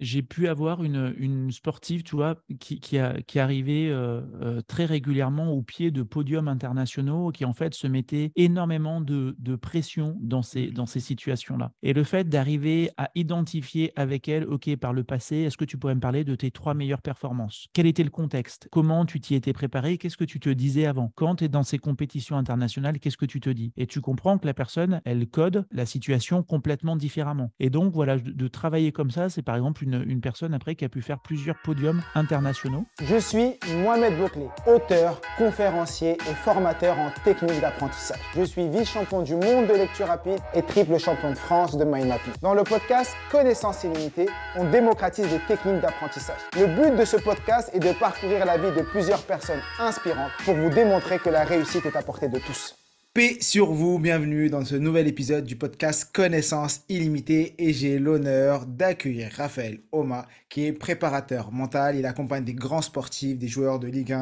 j'ai pu avoir une sportive, tu vois, qui arrivait très régulièrement au pied de podiums internationaux, qui en fait se mettait énormément de pression dans ces situations-là. Et le fait d'arriver à identifier avec elle, OK, par le passé, est-ce que tu pourrais me parler de tes 3 meilleures performances? Quel était le contexte? Comment tu t'y étais préparé? Qu'est-ce que tu te disais avant? Quand tu es dans ces compétitions internationales, qu'est-ce que tu te dis? Et tu comprends que la personne, elle code la situation complètement différemment. Et donc, voilà, de travailler comme ça, c'est par exemple une personne après qui a pu faire plusieurs podiums internationaux. Je suis Mohamed Bouclé, auteur, conférencier et formateur en technique d'apprentissage. Je suis vice-champion du monde de lecture rapide et triple champion de France de mind mapping. Dans le podcast Connaissance illimitée, on démocratise les techniques d'apprentissage. Le but de ce podcast est de parcourir la vie de plusieurs personnes inspirantes pour vous démontrer que la réussite est à portée de tous. Paix sur vous, bienvenue dans ce nouvel épisode du podcast Connaissance illimitée et j'ai l'honneur d'accueillir Raphaël Oma qui est préparateur mental. Il accompagne des grands sportifs, des joueurs de Ligue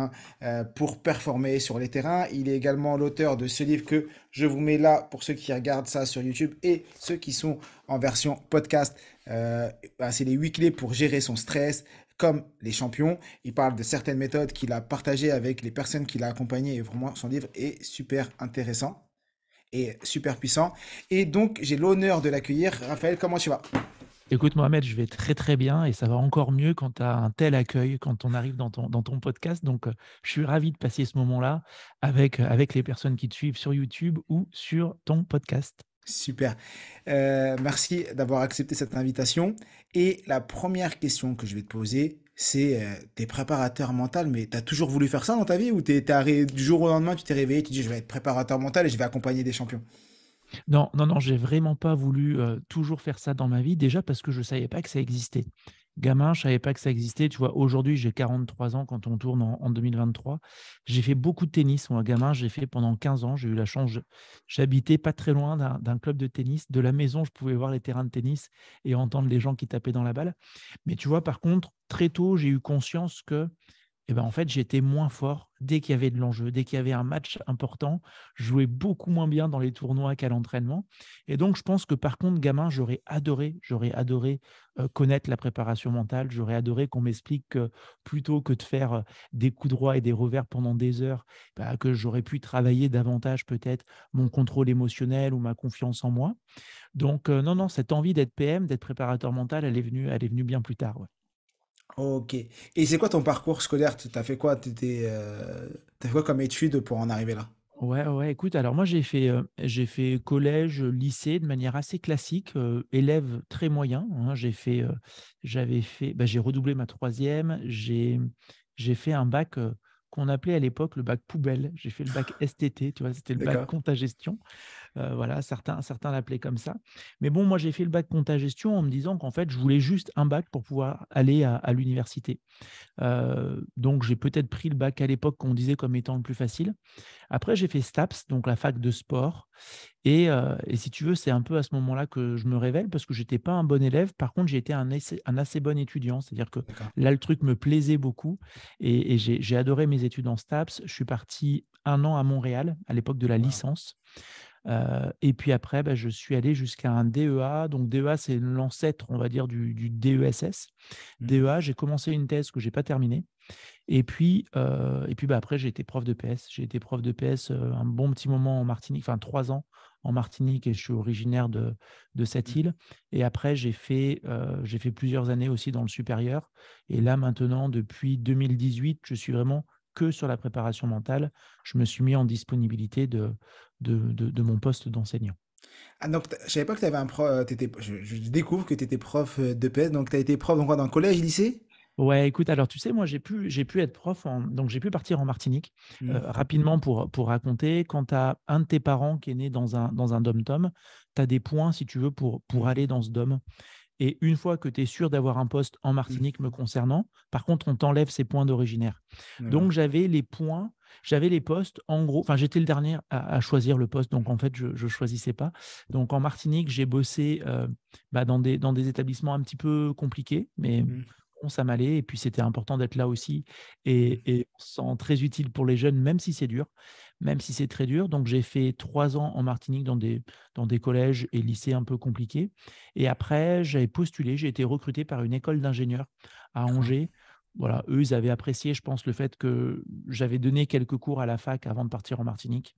1 pour performer sur les terrains. Il est également l'auteur de ce livre que je vous mets là pour ceux qui regardent ça sur YouTube et ceux qui sont en version podcast. C'est les 8 clés pour gérer son stress. Comme les champions, il parle de certaines méthodes qu'il a partagées avec les personnes qu'il a accompagnées et vraiment son livre est super intéressant et super puissant. Et donc j'ai l'honneur de l'accueillir. Raphaël, comment tu vas? Écoute, Mohamed, je vais très très bien et ça va encore mieux quand tu as un tel accueil, quand on arrive dans ton podcast. Donc, je suis ravi de passer ce moment-là avec les personnes qui te suivent sur YouTube ou sur ton podcast. Super. Merci d'avoir accepté cette invitation. Et la première question que je vais te poser, c'est t'es préparateur mental, mais t'as toujours voulu faire ça dans ta vie ou du jour au lendemain, tu t'es réveillé, tu dis je vais être préparateur mental et je vais accompagner des champions? Non, non, non, j'ai vraiment pas voulu toujours faire ça dans ma vie, déjà parce que je savais pas que ça existait. Gamin, je savais pas que ça existait. Tu vois, aujourd'hui, j'ai 43 ans quand on tourne en 2023. J'ai fait beaucoup de tennis. Moi, gamin, j'ai fait pendant 15 ans. J'ai eu la chance, j'habitais pas très loin d'un club de tennis. De la maison, je pouvais voir les terrains de tennis et entendre les gens qui tapaient dans la balle. Mais tu vois, par contre, très tôt, j'ai eu conscience que en fait, j'étais moins fort dès qu'il y avait de l'enjeu, dès qu'il y avait un match important. Je jouais beaucoup moins bien dans les tournois qu'à l'entraînement. Et donc, je pense que par contre, gamin, j'aurais adoré connaître la préparation mentale. J'aurais adoré qu'on m'explique que plutôt que de faire des coups droits et des revers pendant des heures, que j'aurais pu travailler davantage peut-être mon contrôle émotionnel ou ma confiance en moi. Donc, non, non, cette envie d'être PM, d'être préparateur mental, elle est venue bien plus tard. Ouais. Ok. Et c'est quoi ton parcours scolaire? T'as fait quoi? T'as fait quoi comme études pour en arriver là? Ouais, ouais, écoute, alors moi j'ai fait collège, lycée de manière assez classique, élève très moyen, hein. J'ai redoublé ma troisième, j'ai fait un bac qu'on appelait à l'époque le bac poubelle. J'ai fait le bac STT, tu vois, c'était le bac D'accord. compta gestion. Voilà, certains l'appelaient comme ça. Mais bon, moi, j'ai fait le bac compta gestion en me disant qu'en fait, je voulais juste un bac pour pouvoir aller à l'université. Donc, j'ai peut-être pris le bac à l'époque qu'on disait comme étant le plus facile. Après, j'ai fait STAPS, donc la fac de sport. Et si tu veux, c'est un peu à ce moment-là que je me révèle parce que je n'étais pas un bon élève. Par contre, j'ai été un assez bon étudiant. C'est-à-dire que D'accord. là, le truc me plaisait beaucoup et j'ai adoré mes études en STAPS. Je suis parti 1 an à Montréal à l'époque de la Wow. licence. Et puis après, je suis allé jusqu'à un DEA. Donc DEA, c'est l'ancêtre, on va dire, du DESS. Mhm. DEA, j'ai commencé une thèse que je n'ai pas terminée. Et puis après, j'ai été prof de PS. J'ai été prof de PS un bon petit moment en Martinique, enfin 3 ans en Martinique, et je suis originaire de cette île. Et après, j'ai fait plusieurs années aussi dans le supérieur. Et là, maintenant, depuis 2018, je suis vraiment que sur la préparation mentale. Je me suis mis en disponibilité de mon poste d'enseignant. Ah, donc, je savais pas que tu avais un prof. Je découvre que tu étais prof de PS. Donc, tu as été prof dans quoi? Dans le collège, lycée? Ouais, écoute, alors tu sais, moi j'ai pu être prof, donc j'ai pu partir en Martinique Mhm. rapidement pour raconter. Quand tu as un de tes parents qui est né dans un dom-tom, tu as des points, si tu veux, pour aller dans ce dom. Et une fois que tu es sûr d'avoir un poste en Mhm. Martinique me concernant, par contre, on t'enlève ces points d'originaire. D'accord. Donc j'avais les points, j'avais les postes, en gros, enfin j'étais le dernier à choisir le poste, donc en fait, je ne choisissais pas. Donc en Martinique, j'ai bossé dans des établissements un petit peu compliqués, mais Mhm. bon, ça m'allait. Et puis, c'était important d'être là aussi. Mhm. Et on se sent très utile pour les jeunes, même si c'est dur. même si c'est très dur. Donc, j'ai fait 3 ans en Martinique dans des collèges et lycées un peu compliqués. Et après, j'avais postulé, j'ai été recruté par une école d'ingénieurs à D'accord. Angers. Voilà, eux, ils avaient apprécié, je pense, le fait que j'avais donné quelques cours à la fac avant de partir en Martinique.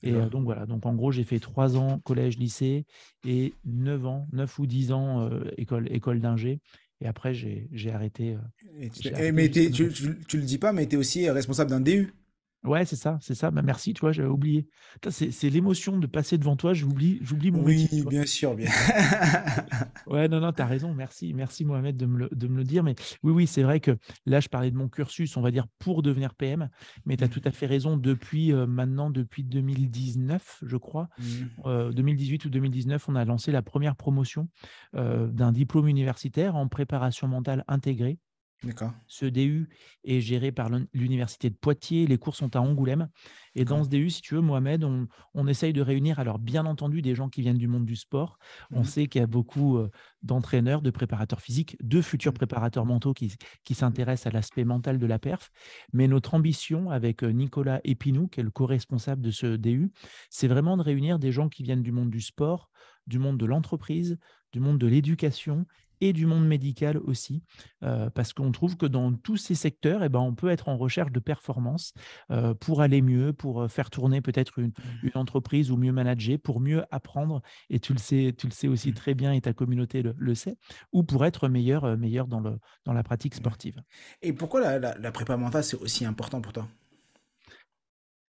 Et D'accord. donc voilà, donc en gros, j'ai fait 3 ans collège, lycée et 9 ou 10 ans école d'ingé. Et après, j'ai arrêté, j'ai arrêté Mais juste après. tu le dis pas, mais tu es aussi responsable d'un DU. Ouais, c'est ça, c'est ça. Bah, merci, tu vois, j'avais oublié. Putain, c'est l'émotion de passer devant toi, j'oublie mon Oui, métier, tu vois. bien sûr, bien. Ouais, non, tu as raison. Merci Mohamed de me le dire. Mais oui, oui, c'est vrai que là, je parlais de mon cursus, on va dire, pour devenir PM. Mais tu as tout à fait raison. Depuis 2019, je crois, Mhm. 2018 ou 2019, on a lancé la première promotion d'un diplôme universitaire en préparation mentale intégrée. D'accord, Ce DU est géré par l'université de Poitiers. Les cours sont à Angoulême. Et dans d'accord. ce DU, si tu veux, Mohamed, on essaye de réunir, alors bien entendu, des gens qui viennent du monde du sport. On Mhm. sait qu'il y a beaucoup d'entraîneurs, de préparateurs physiques, de futurs Mhm. préparateurs mentaux qui s'intéressent à l'aspect mental de la perf. Mais notre ambition avec Nicolas Épinou, qui est le co-responsable de ce DU, c'est vraiment de réunir des gens qui viennent du monde du sport, du monde de l'entreprise, du monde de l'éducation et du monde médical aussi, parce qu'on trouve que dans tous ces secteurs, eh ben, on peut être en recherche de performance pour aller mieux, pour faire tourner peut-être une entreprise ou mieux manager, pour mieux apprendre, et tu le sais aussi Mhm. très bien et ta communauté le sait, ou pour être meilleur dans la pratique Ouais. sportive. Et pourquoi la prépa mentale, c'est aussi important pour toi?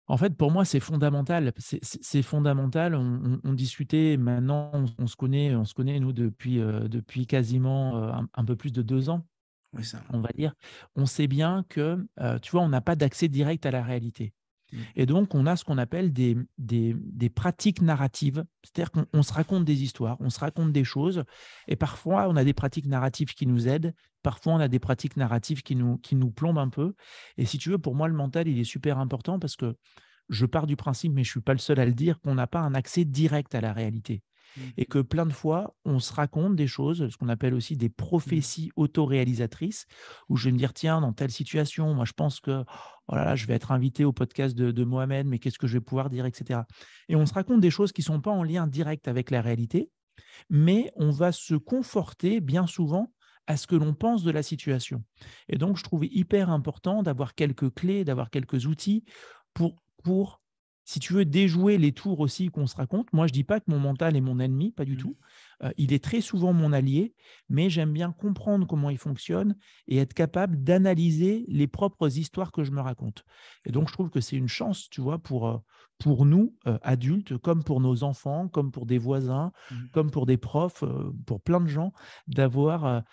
En fait, pour moi, c'est fondamental. C'est fondamental. On discutait maintenant, on se connaît nous depuis quasiment un peu plus de 2 ans. Oui, ça. On va dire, on sait bien que, tu vois, on n'a pas d'accès direct à la réalité. Mhm. Et donc, on a ce qu'on appelle des pratiques narratives. C'est-à-dire qu'on se raconte des histoires, on se raconte des choses. Et parfois, on a des pratiques narratives qui nous aident. Parfois, on a des pratiques narratives qui nous plombent un peu. Et si tu veux, pour moi, le mental, il est super important parce que je pars du principe, mais je ne suis pas le seul à le dire, qu'on n'a pas un accès direct à la réalité Mhm. et que plein de fois, on se raconte des choses, ce qu'on appelle aussi des Mhm. prophéties autoréalisatrices, où je vais me dire, tiens, dans telle situation, moi, je pense que, oh là là, je vais être invité au podcast de Mohamed, mais qu'est-ce que je vais pouvoir dire, etc. Et on se raconte des choses qui ne sont pas en lien direct avec la réalité, mais on va se conforter bien souvent à ce que l'on pense de la situation. Et donc, je trouve hyper important d'avoir quelques clés, d'avoir quelques outils pour, si tu veux, déjouer les tours aussi qu'on se raconte. Moi, je ne dis pas que mon mental est mon ennemi, pas du Mhm. tout. Il est très souvent mon allié, mais j'aime bien comprendre comment il fonctionne et être capable d'analyser les propres histoires que je me raconte. Et donc, je trouve que c'est une chance, tu vois, pour nous, adultes, comme pour nos enfants, comme pour des voisins, Mhm. comme pour des profs, pour plein de gens, d'avoir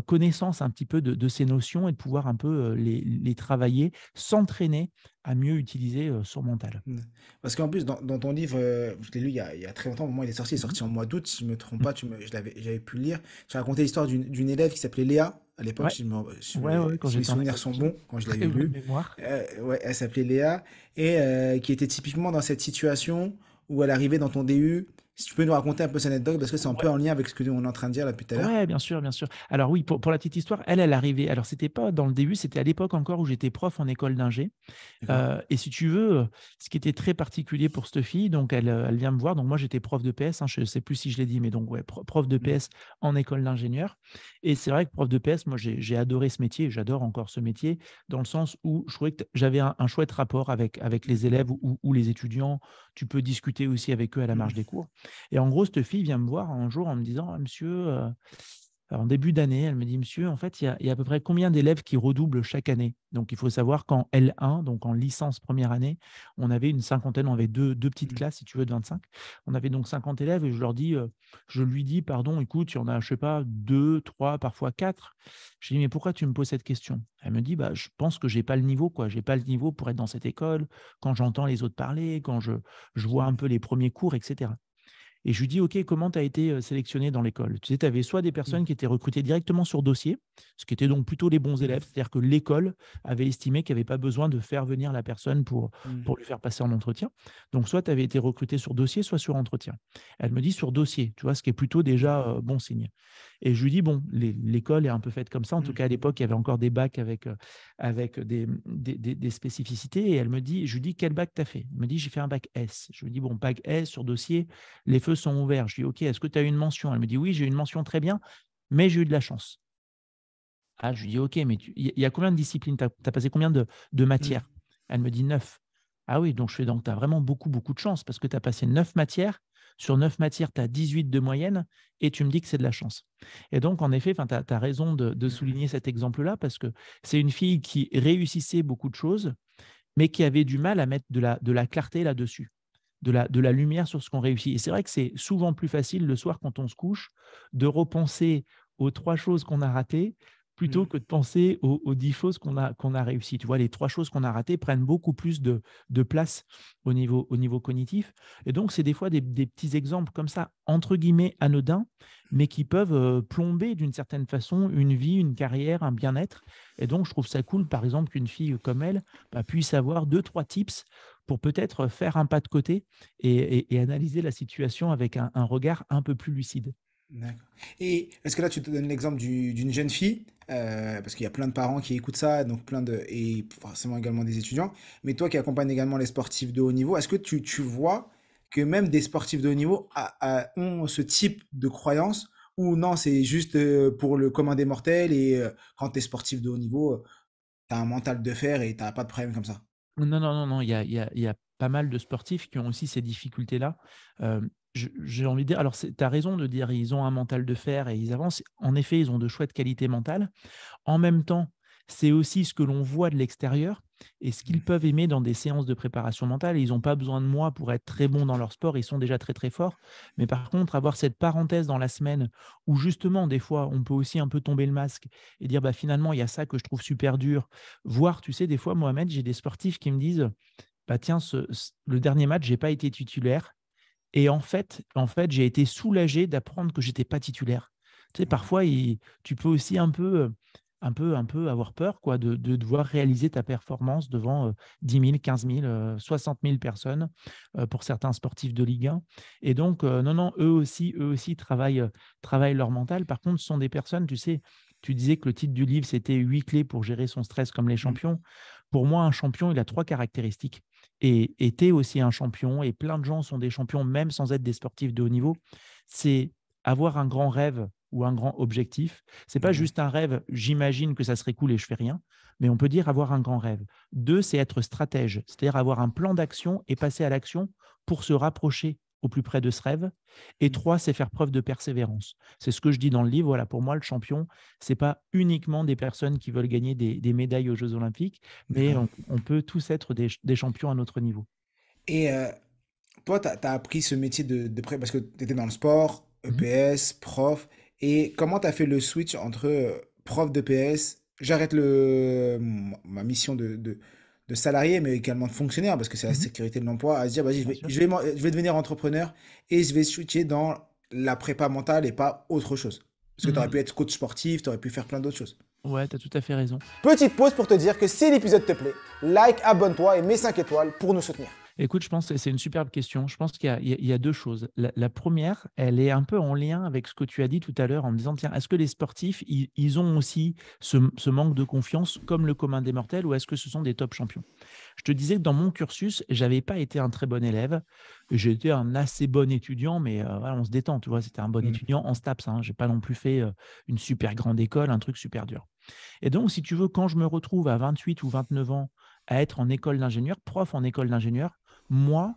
connaissance un petit peu de ces notions et de pouvoir un peu les travailler, s'entraîner à mieux utiliser son mental. Mhm. Parce qu'en plus, dans ton livre, je l'ai lu il y a très longtemps, au moment où il est Mhm. sorti en mois d'août, si je ne me trompe Mhm. pas, j'avais pu le lire. Tu racontais l'histoire d'une élève qui s'appelait Léa, à l'époque, Ouais, quand si mes j'étais en souvenirs école sont d'ingé. bons, quand je Très l'avais bonne lu. mémoire. Ouais, elle s'appelait Léa, et qui était typiquement dans cette situation où elle arrivait dans ton DU. Si tu peux nous raconter un peu cette anecdote, parce que c'est un peu Ouais. en lien avec ce que on est en train de dire là depuis tout à l'heure. Ouais, bien sûr, bien sûr. Alors oui, pour la petite histoire, elle arrivait. Alors, c'était pas dans le début, c'était à l'époque encore où j'étais prof en école d'ingé. D'accord? Et si tu veux, ce qui était très particulier pour cette fille, donc elle vient me voir. Donc moi, j'étais prof de PS, hein, je ne sais plus si je l'ai dit, mais donc ouais, prof de Mhm. PS en école d'ingénieur. Et c'est vrai que prof de PS, moi, j'ai adoré ce métier, j'adore encore ce métier, dans le sens où je trouvais que j'avais un chouette rapport avec les élèves ou les étudiants. Tu peux discuter aussi avec eux à la marge des Mhm. cours. Et en gros, cette fille vient me voir un jour en me disant, ah, monsieur, alors, en début d'année, elle me dit, monsieur, en fait, il y a à peu près combien d'élèves qui redoublent chaque année? Donc, il faut savoir qu'en L1, donc en licence première année, on avait une cinquantaine, on avait deux petites Mhm. classes, si tu veux, de 25. On avait donc 50 élèves et je lui dis, pardon, écoute, il y en a, je sais pas, deux, trois, parfois quatre. Je lui dis, mais pourquoi tu me poses cette question? Elle me dit, bah, je pense que j'ai pas le niveau, quoi. J'ai pas le niveau pour être dans cette école. Quand j'entends les autres parler, quand je vois un peu les premiers cours, etc. Et je lui dis, OK, comment tu as été sélectionné dans l'école? Tu sais, tu avais soit des personnes qui étaient recrutées directement sur dossier, ce qui étaient donc plutôt les bons élèves, Mhm. c'est-à-dire que l'école avait estimé qu'il n'y avait pas besoin de faire venir la personne Mhm. pour lui faire passer en entretien. Donc, soit tu avais été recruté sur dossier, soit sur entretien. Elle me dit sur dossier, tu vois, ce qui est plutôt déjà bon signe. Et je lui dis, bon, l'école est un peu faite comme ça. En tout cas, à l'époque, il y avait encore des bacs avec des spécificités. Et je lui dis, quel bac tu as fait? Elle me dit, j'ai fait un bac S. Je lui dis, bon, bac S sur dossier, les feux sont ouverts. Je lui dis, OK, est-ce que tu as eu une mention? Elle me dit, oui, j'ai eu une mention très bien, mais j'ai eu de la chance. Ah, je lui dis, OK, mais il y a combien de disciplines? Tu as passé combien de Mm. matières? Elle me dit 9. Ah oui, donc donc tu as vraiment beaucoup, beaucoup de chance parce que tu as passé 9 matières. Sur 9 matières, tu as 18 de moyenne et tu me dis que c'est de la chance. Et donc, en effet, tu as raison de souligner cet exemple-là parce que c'est une fille qui réussissait beaucoup de choses, mais qui avait du mal à mettre de la clarté là-dessus, de la lumière sur ce qu'on réussit. Et c'est vrai que c'est souvent plus facile le soir quand on se couche de repenser aux 3 choses qu'on a ratées plutôt Mm. que de penser aux 10 choses qu'on a réussies. Tu vois, les 3 choses qu'on a ratées prennent beaucoup plus de place au niveau cognitif. Et donc, c'est des fois des petits exemples comme ça, entre guillemets, anodins, mais qui peuvent plomber d'une certaine façon une vie, une carrière, un bien-être. Et donc, je trouve ça cool, par exemple, qu'une fille comme elle puisse avoir 2-3 tips pour peut-être faire un pas de côté et analyser la situation avec un regard un peu plus lucide. D'accord. Et est-ce que là, tu te donnes l'exemple d'une jeune fille, parce qu'il y a plein de parents qui écoutent ça, donc et forcément également des étudiants, mais toi qui accompagnes également les sportifs de haut niveau, est-ce que tu vois que même des sportifs de haut niveau ont ce type de croyance, ou non, c'est juste pour le commun des mortels, et quand tu es sportif de haut niveau, tu as un mental de fer et tu n'as pas de problème comme ça? Non, non, non, non, il y a pas mal de sportifs qui ont aussi ces difficultés-là. J'ai envie de dire, alors tu as raison de dire ils ont un mental de fer et ils avancent. En effet, ils ont de chouettes qualités mentales. En même temps, c'est aussi ce que l'on voit de l'extérieur et ce qu'ils peuvent aimer dans des séances de préparation mentale. Ils n'ont pas besoin de moi pour être très bons dans leur sport, ils sont déjà très très forts. Mais par contre, avoir cette parenthèse dans la semaine où justement, des fois, on peut aussi un peu tomber le masque et dire bah, finalement, il y a ça que je trouve super dur. Voire, tu sais, des fois, Mohamed, j'ai des sportifs qui me disent bah, tiens, le dernier match, je n'ai pas été titulaire. Et j'ai été soulagé d'apprendre que je n'étais pas titulaire. Tu sais, Ouais. parfois, tu peux aussi un peu avoir peur quoi, de devoir réaliser ta performance devant 10 000, 15 000, 60 000 personnes pour certains sportifs de Ligue 1. Et donc, non, non, eux aussi travaillent leur mental. Par contre, ce sont des personnes, tu sais, tu disais que le titre du livre, c'était 8 clés pour gérer son stress comme les Mm. champions. Pour moi, un champion, il a 3 caractéristiques. Et tu es aussi un champion, et plein de gens sont des champions, même sans être des sportifs de haut niveau. C'est avoir un grand rêve ou un grand objectif. C'est pas Ouais. juste un rêve, j'imagine que ça serait cool et je fais rien, mais on peut dire avoir un grand rêve. 2, c'est être stratège, c'est-à-dire avoir un plan d'action et passer à l'action pour se rapprocher au plus près de ce rêve. Et Mm. 3, c'est faire preuve de persévérance. C'est ce que je dis dans le livre. Voilà, pour moi, le champion, c'est pas uniquement des personnes qui veulent gagner des médailles aux Jeux Olympiques, mais D'accord. on peut tous être des champions à notre niveau. Et toi, tu as appris ce métier de près parce que tu étais dans le sport, Mhm. EPS, prof. Et comment tu as fait le switch entre prof d'EPS, j'arrête ma mission de salarié, mais également de fonctionnaire, parce que c'est la Mhm. sécurité de l'emploi, à se dire, vas-y, Bien sûr. je vais devenir entrepreneur et je vais switcher dans la prépa mentale et pas autre chose. Parce que tu aurais pu Mhm. être coach sportif, tu aurais pu faire plein d'autres choses. Ouais, tu as tout à fait raison. Petite pause pour te dire que si l'épisode te plaît, like, abonne-toi et mets 5 étoiles pour nous soutenir. Écoute, je pense que c'est une superbe question. Je pense qu'il y a 2 choses. La première, elle est un peu en lien avec ce que tu as dit tout à l'heure en me disant, tiens, est-ce que les sportifs, ils ont aussi ce manque de confiance comme le commun des mortels ou est-ce que ce sont des top champions? Je te disais que dans mon cursus, je n'avais pas été un très bon élève. J'ai été un assez bon étudiant, mais voilà, on se détend, tu vois, c'était un bon Mm. étudiant en STAPS. Hein. Je n'ai pas non plus fait une super grande école, un truc super dur. Et donc, si tu veux, quand je me retrouve à 28 ou 29 ans à être en école d'ingénieur, prof en école d'ingénieur, moi,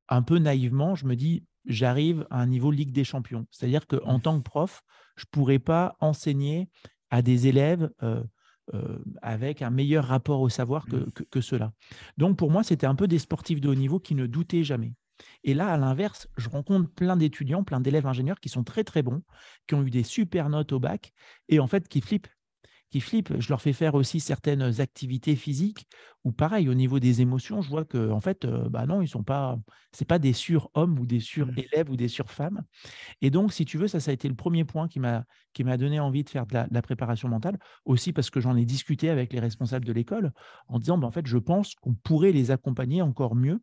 un peu naïvement, je me dis, j'arrive à un niveau Ligue des champions. C'est-à-dire qu'en Mm. tant que prof, je ne pourrais pas enseigner à des élèves avec un meilleur rapport au savoir Mm. que ceux-là. Donc, pour moi, c'était un peu des sportifs de haut niveau qui ne doutaient jamais. Et là, à l'inverse, je rencontre plein d'étudiants, plein d'élèves ingénieurs qui sont très, très bons, qui ont eu des super notes au bac et en fait qui flippent. Je leur fais faire aussi certaines activités physiques où, pareil, au niveau des émotions, je vois que en fait, bah non, ils sont pas, c'est pas des surhommes ou des Mm. surélèves ou des surfemmes. Et donc, si tu veux, ça a été le premier point qui m'a donné envie de faire de la préparation mentale, aussi parce que j'en ai discuté avec les responsables de l'école en disant, bah, en fait, je pense qu'on pourrait les accompagner encore mieux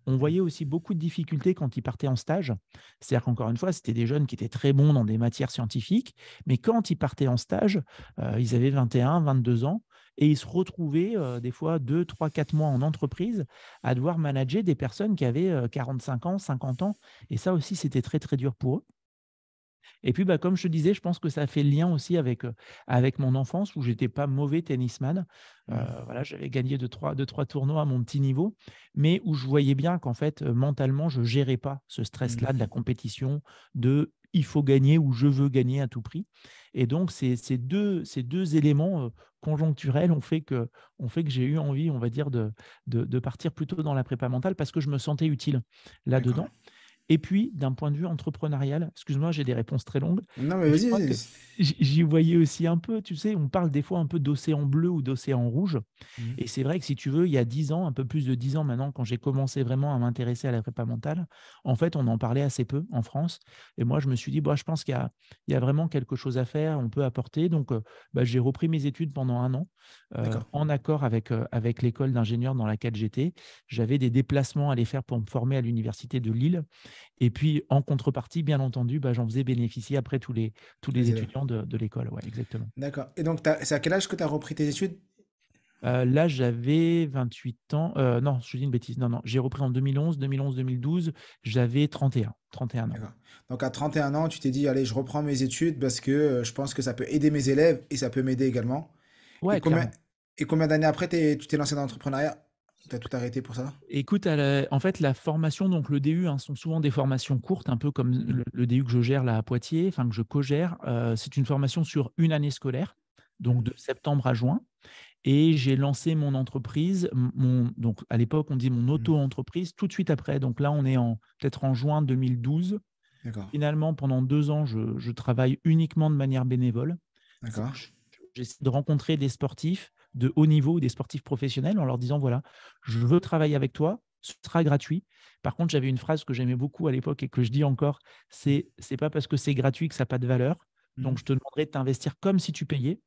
On voyait aussi beaucoup de difficultés quand ils partaient en stage. C'est-à-dire qu'encore une fois, c'était des jeunes qui étaient très bons dans des matières scientifiques, mais quand ils partaient en stage, ils avaient 21, 22 ans et ils se retrouvaient des fois 2, 3, 4 mois en entreprise à devoir manager des personnes qui avaient 45 ans, 50 ans. Et ça aussi, c'était très, très dur pour eux. Et puis, bah, comme je te disais, je pense que ça a fait le lien aussi avec mon enfance où j'étais pas mauvais tennisman. Mmh. Voilà, j'avais gagné deux trois tournois à mon petit niveau, mais où je voyais bien qu'en fait, mentalement, je gérais pas ce stress-là de la Mmh. compétition, de il faut gagner ou je veux gagner à tout prix. Et donc, ces deux éléments conjoncturels ont fait que j'ai eu envie, on va dire, de partir plutôt dans la prépa mentale parce que je me sentais utile D'accord. là-dedans. Et puis, d'un point de vue entrepreneurial, excuse-moi, j'ai des réponses très longues, Non, mais mais je vas-y, crois que vas-y. j'y voyais aussi un peu, tu sais, on parle des fois un peu d'océan bleu ou d'océan rouge. Mmh. Et c'est vrai que si tu veux, il y a 10 ans, un peu plus de 10 ans maintenant, quand j'ai commencé vraiment à m'intéresser à la prépa mentale, en fait, on en parlait assez peu en France. Et moi, je me suis dit, bah, je pense qu'il y a vraiment quelque chose à faire, on peut apporter. Donc, bah, j'ai repris mes études pendant un an, D'accord. en accord avec l'école d'ingénieur dans laquelle j'étais. J'avais des déplacements à aller faire pour me former à l'université de Lille. Et puis, en contrepartie, bien entendu, bah, j'en faisais bénéficier après tous les Les élèves. étudiants de l'école. Ouais, exactement. D'accord. Et donc, c'est à quel âge que tu as repris tes études? Là, j'avais 28 ans. Non, je dis une bêtise. Non, non, j'ai repris en 2011, 2011-2012. J'avais 31 ans. D'accord. Donc, à 31 ans, tu t'es dit, allez, je reprends mes études parce que je pense que ça peut aider mes élèves et ça peut m'aider également. Et Ouais, combien, clairement. et combien d'années après, tu t'es lancé dans l'entrepreneuriat? Tu as tout arrêté pour ça? Écoute, en fait, la formation, donc le DU, hein, sont souvent des formations courtes, un peu comme Mhm. le DU que je gère là à Poitiers, enfin que je co-gère. C'est une formation sur une année scolaire, donc Mhm. de septembre à juin. Et j'ai lancé mon entreprise, donc à l'époque, on dit mon Mhm. auto-entreprise, tout de suite après. Donc là, on est peut-être en juin 2012. D'accord. Finalement, pendant 2 ans, je travaille uniquement de manière bénévole. C'est-à-dire D'accord. que j'essaie de rencontrer des sportifs de haut niveau ou des sportifs professionnels en leur disant, voilà, je veux travailler avec toi, ce sera gratuit. Par contre, j'avais une phrase que j'aimais beaucoup à l'époque et que je dis encore, c'est pas parce que c'est gratuit que ça n'a pas de valeur. Mhm. Donc, je te demanderai de t'investir comme si tu payais.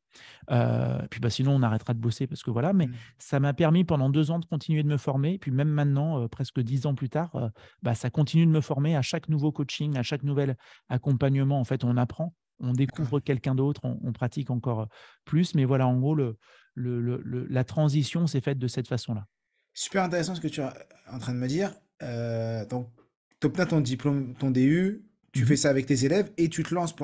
Puis bah, sinon, on arrêtera de bosser parce que voilà. Mais Mhm. ça m'a permis pendant 2 ans de continuer de me former. Et puis même maintenant, presque 10 ans plus tard, bah, ça continue de me former à chaque nouveau coaching, à chaque nouvel accompagnement. En fait, on apprend, on D'accord. découvre quelqu'un d'autre, on pratique encore plus. Mais voilà, en gros, la transition s'est faite de cette façon-là. Super intéressant ce que tu es en train de me dire. Donc, tu obtiens ton diplôme, ton DU, tu fais Mhm. ça avec tes élèves et tu lances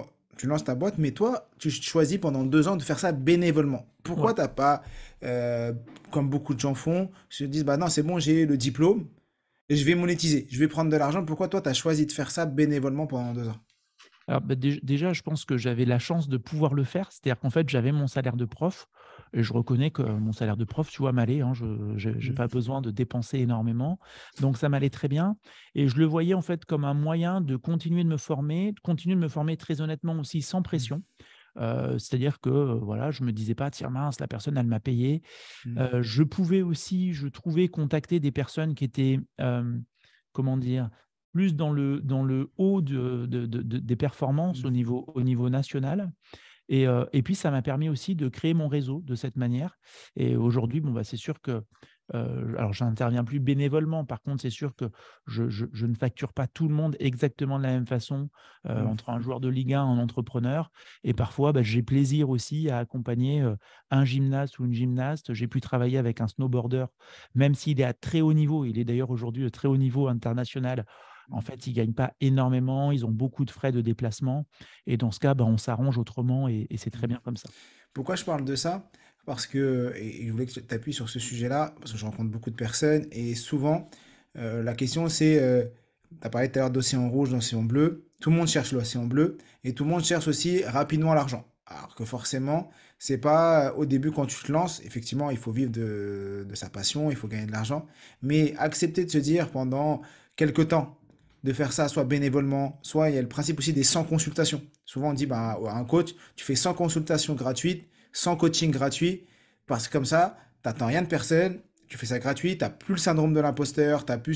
ta boîte, mais toi, tu choisis pendant 2 ans de faire ça bénévolement. Pourquoi Ouais. t'as pas, euh, comme beaucoup de gens font, se disent, bah non, c'est bon, j'ai le diplôme et je vais monétiser, je vais prendre de l'argent. Pourquoi toi, tu as choisi de faire ça bénévolement pendant 2 ans? Alors, bah, déjà, je pense que j'avais la chance de pouvoir le faire. C'est-à-dire qu'en fait, j'avais mon salaire de prof et je reconnais que mon salaire de prof, tu vois, m'allait, hein. Je n'ai Mhm. pas besoin de dépenser énormément. Donc, ça m'allait très bien. Et je le voyais en fait comme un moyen de continuer de continuer de me former très honnêtement aussi sans Mhm. pression. C'est-à-dire que voilà, je me disais pas, tiens mince, la personne, elle m'a payé. Mhm. Je pouvais aussi, je trouvais, contacter des personnes qui étaient, comment dire, plus dans le haut des performances Mhm. au niveau national. Et puis, ça m'a permis aussi de créer mon réseau de cette manière. Et aujourd'hui, bon, bah, c'est sûr que, alors, je n'interviens plus bénévolement. Par contre, c'est sûr que je ne facture pas tout le monde exactement de la même façon Mhm. entre un joueur de Ligue 1 et un entrepreneur. Et parfois, bah, j'ai plaisir aussi à accompagner un gymnaste ou une gymnaste. J'ai pu travailler avec un snowboarder, même s'il est à très haut niveau. Il est d'ailleurs aujourd'hui de très haut niveau international. En fait, ils ne gagnent pas énormément. Ils ont beaucoup de frais de déplacement. Et dans ce cas, bah, on s'arrange autrement et c'est très Mhm. bien comme ça. Pourquoi je parle de ça? Parce que, et je voulais que tu t'appuies sur ce sujet-là, parce que je rencontre beaucoup de personnes, et souvent, la question c'est, tu as parlé tout à l'heure d'océan rouge, d'océan bleu, tout le monde cherche l'océan bleu, et tout le monde cherche aussi rapidement l'argent. Alors que forcément, c'est pas au début quand tu te lances, effectivement, il faut vivre de sa passion, il faut gagner de l'argent, mais accepter de se dire pendant quelques temps, de faire ça soit bénévolement, soit il y a le principe aussi des 100 consultations. Souvent on dit bah, à un coach, tu fais 100 consultations gratuites, 100 coaching gratuits, parce que comme ça, tu n'attends rien de personne, tu fais ça gratuit, tu n'as plus le syndrome de l'imposteur, tu n'as plus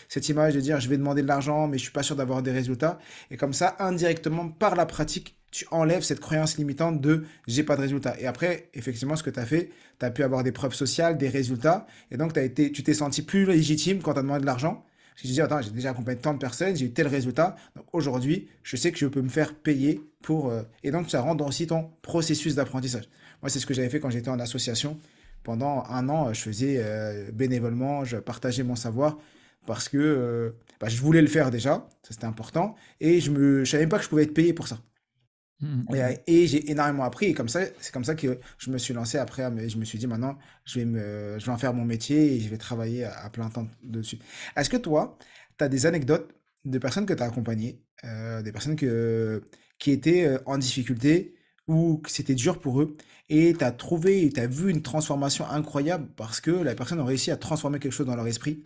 cette image de dire je vais demander de l'argent, mais je suis pas sûr d'avoir des résultats. Et comme ça, indirectement, par la pratique, tu enlèves cette croyance limitante de j'ai pas de résultat. Et après, effectivement, ce que tu as fait, tu as pu avoir des preuves sociales, des résultats, et donc tu t'es senti plus légitime quand tu as demandé de l'argent. Parce que tu dis, attends, j'ai déjà accompagné tant de personnes, j'ai eu tel résultat, donc aujourd'hui, je sais que je peux me faire payer pour. Et donc, ça rentre aussi ton processus d'apprentissage. Moi, c'est ce que j'avais fait quand j'étais en association. Pendant un an, je faisais bénévolement, je partageais mon savoir parce que bah, je voulais le faire déjà, ça c'était important, et je savais même pas que je pouvais être payé pour ça. Et j'ai énormément appris, et comme ça, c'est comme ça que je me suis lancé après, mais je me suis dit maintenant, je vais en faire mon métier et je vais travailler à plein temps dessus. Est-ce que toi, tu as des anecdotes de personnes que tu as accompagnées, des personnes qui étaient en difficulté ou que c'était dur pour eux, et tu as vu une transformation incroyable parce que la personne a réussi à transformer quelque chose dans leur esprit,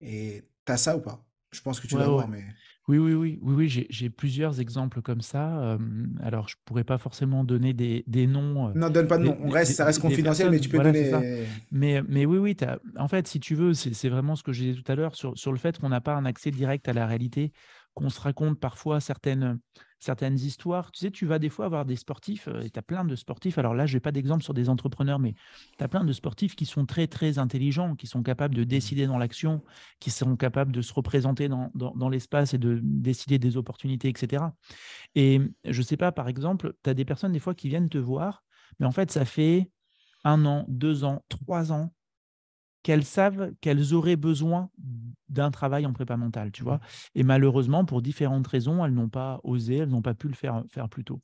et tu as ça ou pas? Je pense que tu Ouais, dois ouais. avoir, mais... Oui, j'ai plusieurs exemples comme ça. Alors, je pourrais pas forcément donner des noms, Non, donne pas de nom, ça reste des confidentiel, mais personnes. tu peux Voilà, c'est ça. donner... Mais oui, en fait, si tu veux, c'est vraiment ce que je disais tout à l'heure sur le fait qu'on n'a pas un accès direct à la réalité, qu'on se raconte parfois certaines histoires. Tu sais, tu vas des fois avoir des sportifs, et tu as plein de sportifs. Alors là, je n'ai pas d'exemple sur des entrepreneurs, mais tu as plein de sportifs qui sont très, très intelligents, qui sont capables de décider dans l'action, qui sont capables de se représenter dans l'espace et de décider des opportunités, etc. Et je ne sais pas, par exemple, tu as des personnes des fois qui viennent te voir, mais en fait, ça fait 1 an, 2 ans, 3 ans qu'elles savent qu'elles auraient besoin d'un travail en prépa mentale, tu vois. Et malheureusement, pour différentes raisons, elles n'ont pas osé, elles n'ont pas pu le faire plus tôt.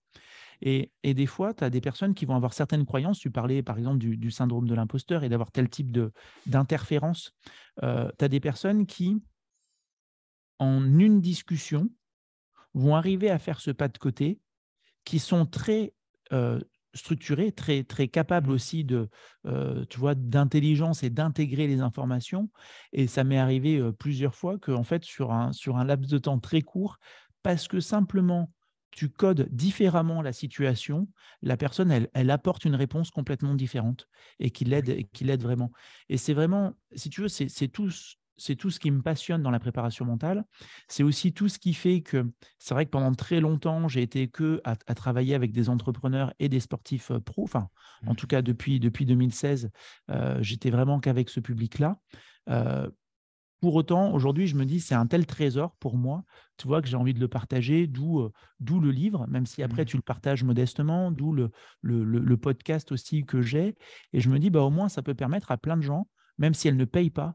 Et des fois, tu as des personnes qui vont avoir certaines croyances. Tu parlais, par exemple, du syndrome de l'imposteur et d'avoir tel type d'interférence. Tu as des personnes qui, en une discussion, vont arriver à faire ce pas de côté, qui sont très structurés, très, très capables aussi tu vois, d'intelligence et d'intégrer les informations. Et ça m'est arrivé plusieurs fois qu'en fait, sur un laps de temps très court, parce que simplement tu codes différemment la situation, la personne, elle apporte une réponse complètement différente et qui l'aide vraiment. Et c'est vraiment, si tu veux, c'est tout ce qui me passionne dans la préparation mentale. C'est aussi tout ce qui fait que c'est vrai que pendant très longtemps, j'ai été à travailler avec des entrepreneurs et des sportifs pros. Enfin, en tout cas, depuis 2016, j'étais vraiment qu'avec ce public-là. Euh, pour autant, aujourd'hui, je me dis, c'est un tel trésor pour moi, tu vois, que j'ai envie de le partager, d'où le livre, même si après tu le partages modestement, d'où le podcast aussi que j'ai. Et je me dis, bah, au moins, ça peut permettre à plein de gens, même si elles ne payent pas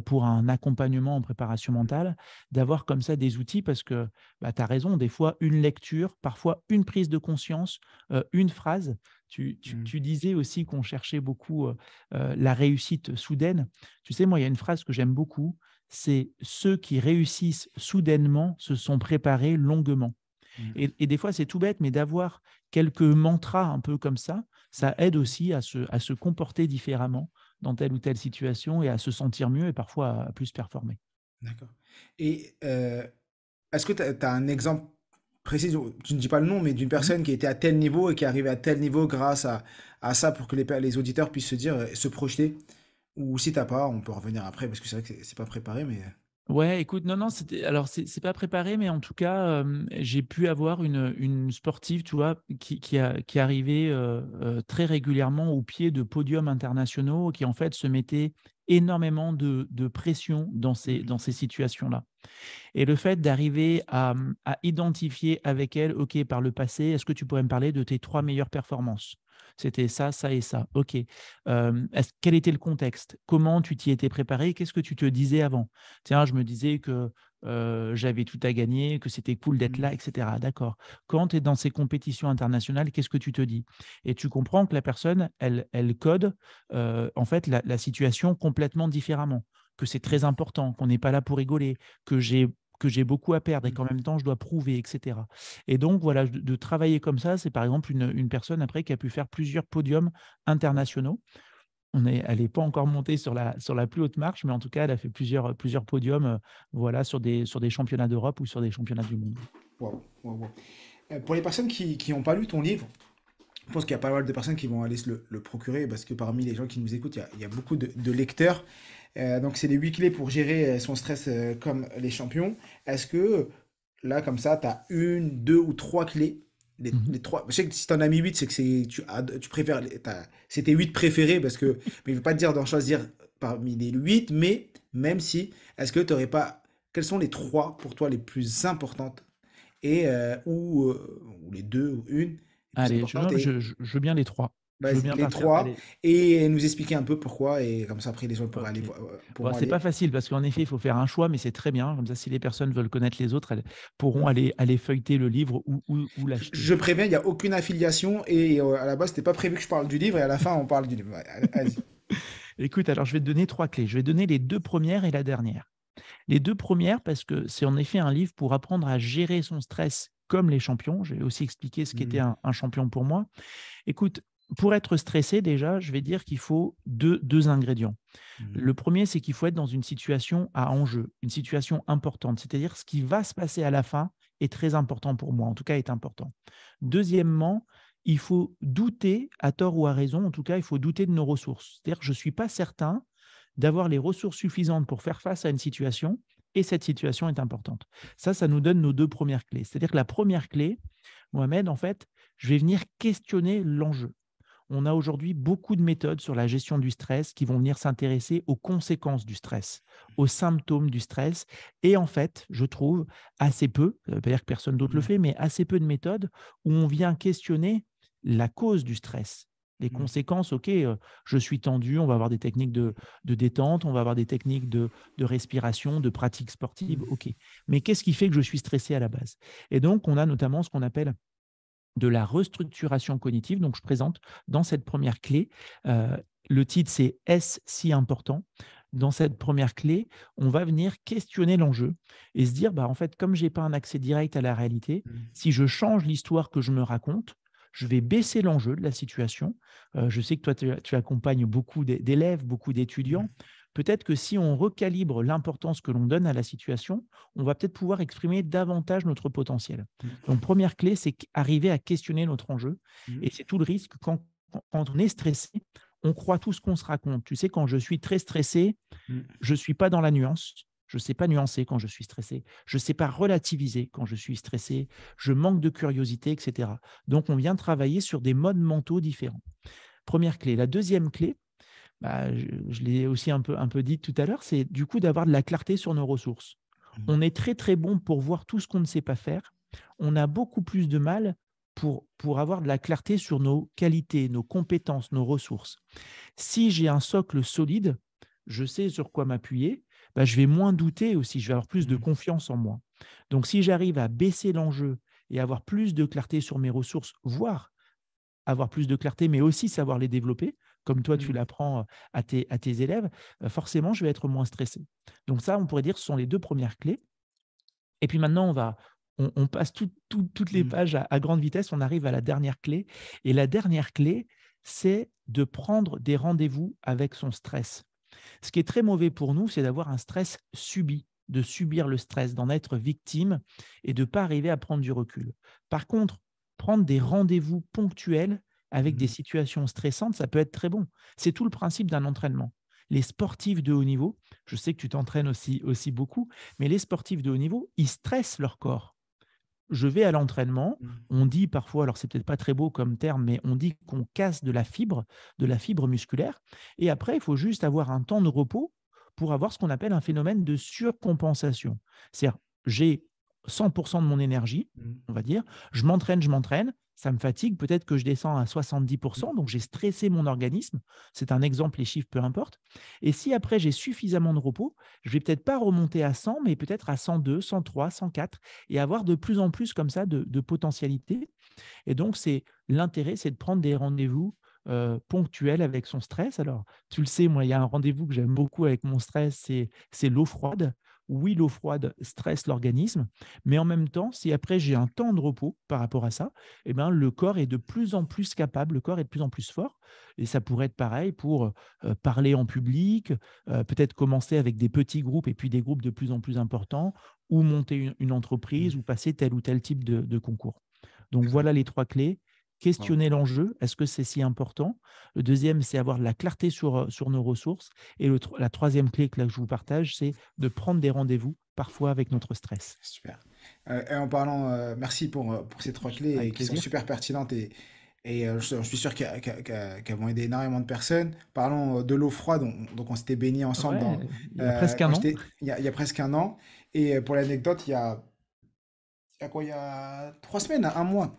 pour un accompagnement en préparation mentale, d'avoir comme ça des outils parce que bah, tu as raison, des fois, une lecture, parfois une prise de conscience, une phrase. Tu disais aussi qu'on cherchait beaucoup la réussite soudaine. Tu sais, moi, il y a une phrase que j'aime beaucoup, c'est ceux qui réussissent soudainement se sont préparés longuement. Et des fois, c'est tout bête, mais d'avoir quelques mantras un peu comme ça aide aussi à se comporter différemment dans telle ou telle situation et à se sentir mieux et parfois à plus performer. D'accord. Et est-ce que tu as un exemple précis, tu ne dis pas le nom, mais d'une Mhm. personne qui était à tel niveau et qui est arrivée à tel niveau grâce à ça pour que les auditeurs puissent se dire, se projeter? Ou si t'as pas, on peut revenir après parce que c'est vrai que c'est pas préparé, mais... Ouais, écoute, non, alors c'est pas préparé, mais en tout cas, j'ai pu avoir une sportive, tu vois, qui arrivait très régulièrement au pied de podiums internationaux, qui en fait se mettait énormément de pression dans ces situations-là. Et le fait d'arriver à identifier avec elle, OK, par le passé, est-ce que tu pourrais me parler de tes 3 meilleures performances? C'était ça, ça et ça. OK. Quel était le contexte? Comment tu t'y étais préparé? Qu'est-ce que tu te disais avant? Tiens, je me disais que j'avais tout à gagner, que c'était cool d'être là, etc. D'accord. Quand tu es dans ces compétitions internationales, qu'est-ce que tu te dis? Et tu comprends que la personne, elle code en fait la situation complètement différemment, que c'est très important, qu'on n'est pas là pour rigoler, que j'ai beaucoup à perdre et qu'en même temps, je dois prouver, etc. Et donc, voilà, de travailler comme ça, c'est par exemple une personne après qui a pu faire plusieurs podiums internationaux. Elle n'est pas encore montée sur la plus haute marche, mais en tout cas, elle a fait plusieurs podiums voilà, sur des championnats d'Europe ou sur des championnats du monde. Wow, wow, wow. Pour les personnes qui n'ont pas lu ton livre, je pense qu'il y a pas mal de personnes qui vont aller se le procurer parce que parmi les gens qui nous écoutent, il y a beaucoup de lecteurs. Donc, c'est les 8 clés pour gérer son stress comme les champions. Est-ce que là, comme ça, tu as une, deux ou trois clés Mhm. les trois. Je sais que si tu en as mis 8, c'est que tu préfères. C'est tes 8 préférés parce que. Mais il ne veut pas te dire d'en choisir parmi les 8, mais même si. Est-ce que tu n'aurais pas. Quelles sont les trois pour toi les plus importantes ou les deux ou une les plus Allez, importantes je veux bien les trois. Je veux vas-y, bien les partir. trois Allez. et nous expliquer un peu pourquoi et comme ça après les gens pourraient aller Ok. voir Bon, pourront c'est pas aller. facile parce qu'en effet, il faut faire un choix, mais c'est très bien. Comme ça, si les personnes veulent connaître les autres, elles pourront aller feuilleter le livre ou l'acheter. Je préviens, il n'y a aucune affiliation et à la base, c'était pas prévu que je parle du livre et à la fin, on parle du livre. Ouais, vas-y. Écoute, alors je vais te donner trois clés. Je vais donner les deux premières et la dernière. Les deux premières, parce que c'est en effet un livre pour apprendre à gérer son stress comme les champions. Je vais aussi expliquer ce qu'était Mhm, un champion pour moi. Écoute, pour être stressé, déjà, je vais dire qu'il faut deux ingrédients. mhm, Le premier, c'est qu'il faut être dans une situation à enjeu, une situation importante. C'est-à-dire ce qui va se passer à la fin est très important pour moi, en tout cas est important. Deuxièmement, il faut douter, à tort ou à raison, en tout cas, il faut douter de nos ressources. C'est-à-dire que je ne suis pas certain d'avoir les ressources suffisantes pour faire face à une situation et cette situation est importante. Ça nous donne nos deux premières clés. C'est-à-dire que la première clé, Mohamed, en fait, je vais venir questionner l'enjeu. On a aujourd'hui beaucoup de méthodes sur la gestion du stress qui vont venir s'intéresser aux conséquences du stress, aux symptômes du stress. Et en fait, je trouve assez peu, ça ne veut pas dire que personne d'autre le mhm, fait, mais assez peu de méthodes où on vient questionner la cause du stress. Les mhm, conséquences, ok, je suis tendu, on va avoir des techniques de détente, on va avoir des techniques de respiration, de pratique sportive, mhm, ok. Mais qu'est-ce qui fait que je suis stressé à la base? Et donc, on a notamment ce qu'on appelle de la restructuration cognitive. Donc, je présente dans cette première clé, le titre c'est Est-ce si important? Dans cette première clé, on va venir questionner l'enjeu et se dire, bah, en fait, comme je n'ai pas un accès direct à la réalité, mhm, si je change l'histoire que je me raconte, je vais baisser l'enjeu de la situation. Je sais que toi, tu accompagnes beaucoup d'élèves, beaucoup d'étudiants. Peut-être que si on recalibre l'importance que l'on donne à la situation, on va peut-être pouvoir exprimer davantage notre potentiel. mhm, Donc, première clé, c'est arriver à questionner notre enjeu. mhm, Et c'est tout le risque quand on est stressé, on croit tout ce qu'on se raconte. Tu sais, quand je suis très stressé, mhm, je ne suis pas dans la nuance. Je ne sais pas nuancer quand je suis stressé. Je ne sais pas relativiser quand je suis stressé. Je manque de curiosité, etc. Donc, on vient travailler sur des modes mentaux différents. Première clé. La deuxième clé, bah, je l'ai aussi un peu dit tout à l'heure, c'est du coup d'avoir de la clarté sur nos ressources. mhm, On est très très bon pour voir tout ce qu'on ne sait pas faire. On a beaucoup plus de mal pour avoir de la clarté sur nos qualités, nos compétences, nos ressources. Si j'ai un socle solide, je sais sur quoi m'appuyer, bah, je vais moins douter aussi, je vais avoir plus de mhm, confiance en moi. Donc si j'arrive à baisser l'enjeu et avoir plus de clarté sur mes ressources, voire avoir plus de clarté, mais aussi savoir les développer, comme toi tu mhm, l'apprends à tes élèves, forcément je vais être moins stressé. Donc ça, on pourrait dire, ce sont les deux premières clés. Et puis maintenant, on passe toutes les mhm, pages à grande vitesse, on arrive à la dernière clé. Et la dernière clé, c'est de prendre des rendez-vous avec son stress. Ce qui est très mauvais pour nous, c'est d'avoir un stress subi, de subir le stress, d'en être victime et de ne pas arriver à prendre du recul. Par contre, prendre des rendez-vous ponctuels avec des mhm, situations stressantes, ça peut être très bon. C'est tout le principe d'un entraînement. Les sportifs de haut niveau, je sais que tu t'entraînes aussi beaucoup, mais les sportifs de haut niveau, ils stressent leur corps. Je vais à l'entraînement, mhm, on dit parfois, alors c'est peut-être pas très beau comme terme, mais on dit qu'on casse de la fibre musculaire, et après, il faut juste avoir un temps de repos pour avoir ce qu'on appelle un phénomène de surcompensation. C'est-à-dire, j'ai 100% de mon énergie, mhm, on va dire, je m'entraîne, ça me fatigue, peut-être que je descends à 70%, donc j'ai stressé mon organisme, c'est un exemple, les chiffres, peu importe, et si après j'ai suffisamment de repos, je vais peut-être pas remonter à 100, mais peut-être à 102, 103, 104, et avoir de plus en plus comme ça de potentialité. Et donc, l'intérêt, c'est de prendre des rendez-vous ponctuels avec son stress. Alors, tu le sais, moi, il y a un rendez-vous que j'aime beaucoup avec mon stress, c'est l'eau froide. Oui, l'eau froide stresse l'organisme, mais en même temps, si après j'ai un temps de repos par rapport à ça, eh ben, le corps est de plus en plus capable, le corps est de plus en plus fort. Et ça pourrait être pareil pour parler en public, peut-être commencer avec des petits groupes et puis des groupes de plus en plus importants, ou monter une entreprise, mhm. ou passer tel ou tel type de concours. Donc Très voilà bien. les trois clés. Wow. questionner l'enjeu. Est-ce que c'est si important? Le deuxième, c'est avoir de la clarté sur nos ressources. Et la troisième clé que, là, que je vous partage, c'est de prendre des rendez-vous, parfois avec notre stress. Super. Et en parlant, merci pour ces trois clés Avec qui sont plaisir. super pertinentes et je suis sûr qu'elles vont aider énormément de personnes. Parlons de l'eau froide, donc on s'était baigné ensemble Ouais, il y a presque quand un an. j'étais, il y a presque un an. Et pour l'anecdote, il y a quoi, il y a 3 semaines, un mois.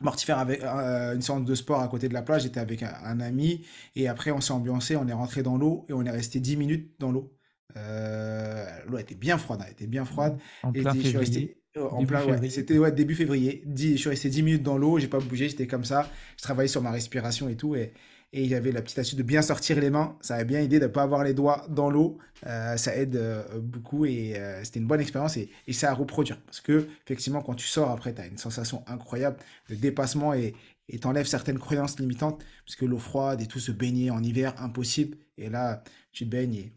Mortifère avec une séance de sport à côté de la plage, j'étais avec un ami et après on s'est ambiancé, on est rentré dans l'eau et on est resté 10 minutes dans l'eau. L'eau était bien froide, elle était bien froide En et plein je suis février, resté en début plein, ouais, février. c'était ouais, début février. Je suis resté 10 minutes dans l'eau, j'ai pas bougé, j'étais comme ça. Je travaillais sur ma respiration et tout et il y avait la petite astuce de bien sortir les mains. Ça a bien aidé de ne pas avoir les doigts dans l'eau. Ça aide beaucoup et c'était une bonne expérience et c'est à reproduire. Parce que, effectivement, quand tu sors après, tu as une sensation incroyable de dépassement et t'enlèves certaines croyances limitantes. Parce que l'eau froide et tout, se baigner en hiver, impossible. Et là, tu te baignes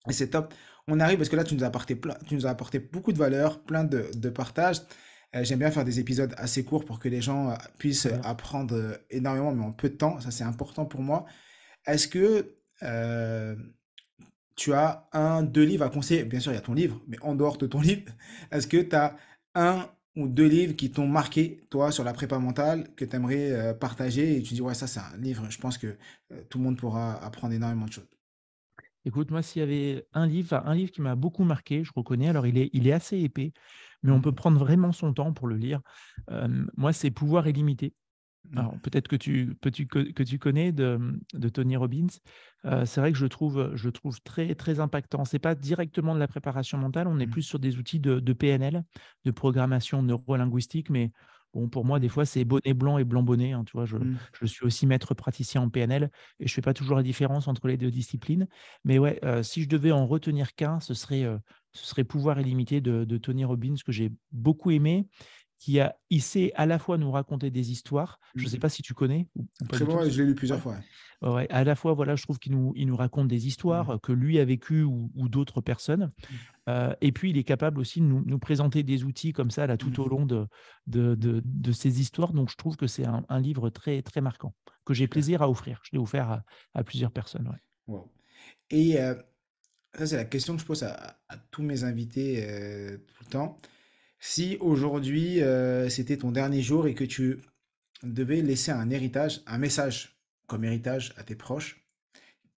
et c'est top. On arrive parce que là, tu nous as apporté, tu nous as apporté beaucoup de valeur, plein de partages. J'aime bien faire des épisodes assez courts pour que les gens puissent Très bien. apprendre énormément, mais en peu de temps. Ça, c'est important pour moi. Est-ce que tu as un, deux livres à conseiller? Bien sûr, il y a ton livre, mais en dehors de ton livre, est-ce que tu as un ou deux livres qui t'ont marqué, toi, sur la prépa mentale, que tu aimerais partager et tu dis, ouais, ça, c'est un livre, je pense que tout le monde pourra apprendre énormément de choses. Écoute, moi, s'il y avait un livre qui m'a beaucoup marqué, je reconnais, alors il est assez épais, mais on peut Mhm. prendre vraiment son temps pour le lire. Moi, c'est Pouvoir illimité. Alors, Mhm. peut-être que tu connais de Tony Robbins. C'est vrai que je le trouve très, très impactant. Ce n'est pas directement de la préparation mentale, on est plus sur des outils de PNL, de programmation neurolinguistique, mais bon, pour moi, des Mhm. fois, c'est bonnet blanc et blanc bonnet, hein, tu vois, Mhm. je suis aussi maître praticien en PNL et je ne fais pas toujours la différence entre les deux disciplines. Mais ouais, si je devais en retenir qu'un, ce serait Pouvoir illimité de Tony Robbins, que j'ai beaucoup aimé, il sait à la fois nous raconter des histoires. Je ne sais Mhm. pas si tu connais ou pas Très du bon, tout. ouais, je l'ai lu plusieurs Ouais. fois. Ouais, ouais. À la fois, voilà, je trouve qu'il nous raconte des histoires Mhm. que lui a vécues ou d'autres personnes. Et puis, il est capable aussi de nous présenter des outils comme ça là, tout Mhm. au long de ces histoires. Donc, je trouve que c'est un livre très, très marquant que j'ai Super. plaisir à offrir. Je l'ai offert à plusieurs personnes. Ouais. Wow. Et ça, c'est la question que je pose à tous mes invités tout le temps. Si aujourd'hui, c'était ton dernier jour et que tu devais laisser un héritage, un message comme héritage à tes proches,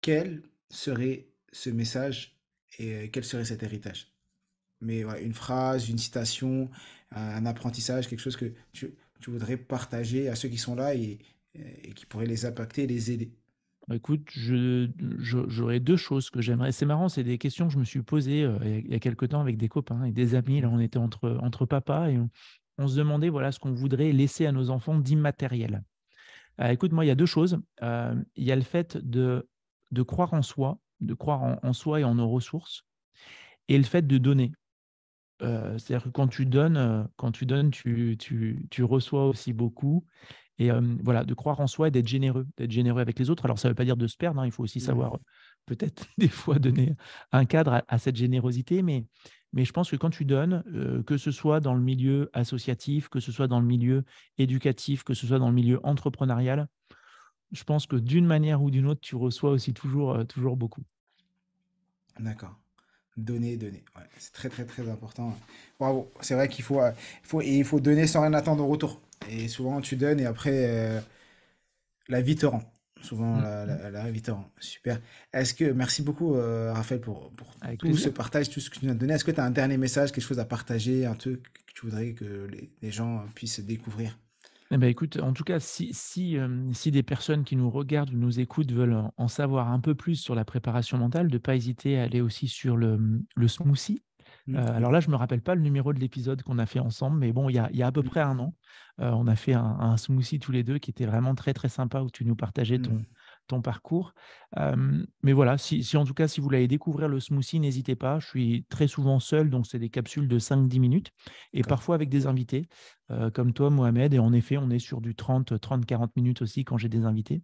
quel serait ce message et quel serait cet héritage? Mais ouais, une phrase, une citation, un apprentissage, quelque chose que tu voudrais partager à ceux qui sont là et qui pourraient les impacter et les aider. Bah, écoute, j'aurais deux choses que j'aimerais. C'est marrant, c'est des questions que je me suis posées il y a quelque temps avec des copains et des amis. Là, Mm. on était entre papas et on se demandait voilà, ce qu'on voudrait laisser à nos enfants d'immatériel. Écoute, moi, il y a deux choses. Il y a le fait de croire en soi, de croire en soi et en nos ressources, et le fait de donner. C'est-à-dire que quand tu donnes, tu reçois aussi beaucoup. Et voilà, de croire en soi et d'être généreux avec les autres. Alors, ça ne veut pas dire de se perdre, hein, il faut aussi savoir Mm. peut-être des fois donner un cadre à cette générosité, mais je pense que quand tu donnes, que ce soit dans le milieu associatif, que ce soit dans le milieu éducatif, que ce soit dans le milieu entrepreneurial, je pense que d'une manière ou d'une autre, tu reçois aussi toujours beaucoup. D'accord. Donner, donner. Ouais, c'est très, très, très important. Bravo. C'est vrai qu'il faut, il faut donner sans rien attendre en retour. Et souvent, tu donnes et après, la vie te rend. Souvent, Mmh, mmh. la vie te rend. Super. Merci beaucoup, Raphaël, pour Avec tout ce plaisir. partage, tout ce que tu nous as donné. Est-ce que tu as un dernier message, quelque chose à partager, un truc que tu voudrais que les gens puissent découvrir? Eh ben, écoute, en tout cas, si des personnes qui nous regardent ou nous écoutent veulent en savoir un peu plus sur la préparation mentale, de ne pas hésiter à aller aussi sur le smoothie. Alors Oui. là, je ne me rappelle pas le numéro de l'épisode qu'on a fait ensemble, mais bon, il y a à peu près un an, on a fait un smoothie tous les deux qui était vraiment très, très sympa où tu nous partageais Mm. ton parcours. Mais voilà, si en tout cas, si vous voulez découvrir le smoothie, n'hésitez pas. Je suis très souvent seul, donc c'est des capsules de 5-10 minutes et D'accord. parfois avec des invités comme toi, Mohamed. Et en effet, on est sur du 30-40 minutes aussi quand j'ai des invités.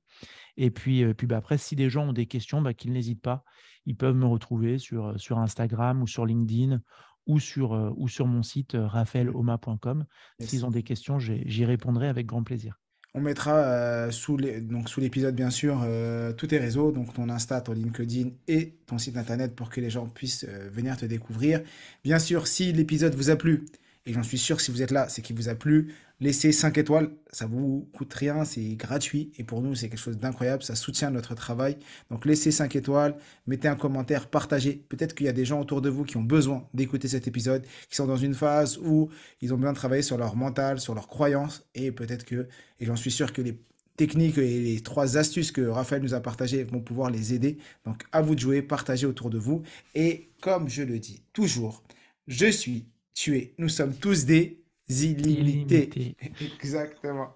Et puis bah, après, si des gens ont des questions, bah, qu'ils n'hésitent pas. Ils peuvent me retrouver sur Instagram ou sur LinkedIn ou sur mon site Mm. raphaeloma.com. Yes. S'ils ont des questions, j'y répondrai avec grand plaisir. On mettra sous l'épisode, bien sûr, tous tes réseaux, donc ton Insta, ton LinkedIn et ton site internet pour que les gens puissent venir te découvrir. Bien sûr, si l'épisode vous a plu, et j'en suis sûr que si vous êtes là, c'est qu'il vous a plu, laissez 5 étoiles, ça vous coûte rien, c'est gratuit et pour nous, c'est quelque chose d'incroyable, ça soutient notre travail. Donc laissez 5 étoiles, mettez un commentaire, partagez. Peut-être qu'il y a des gens autour de vous qui ont besoin d'écouter cet épisode, qui sont dans une phase où ils ont besoin de travailler sur leur mental, sur leurs croyances et peut-être que, et j'en suis sûr que les techniques et les 3 astuces que Raphaël nous a partagées vont pouvoir les aider. Donc à vous de jouer, partagez autour de vous. Et comme je le dis toujours, je suis, tu es, nous sommes tous des illimités. Illimité. Exactement.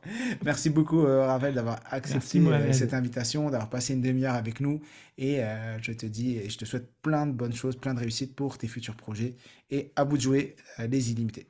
Merci beaucoup, Raphaël, d'avoir Merci accepté cette Mohamed. invitation, d'avoir passé une demi-heure avec nous. Et je te dis, et je te souhaite plein de bonnes choses, plein de réussite pour tes futurs projets. Et à vous de jouer, les illimités.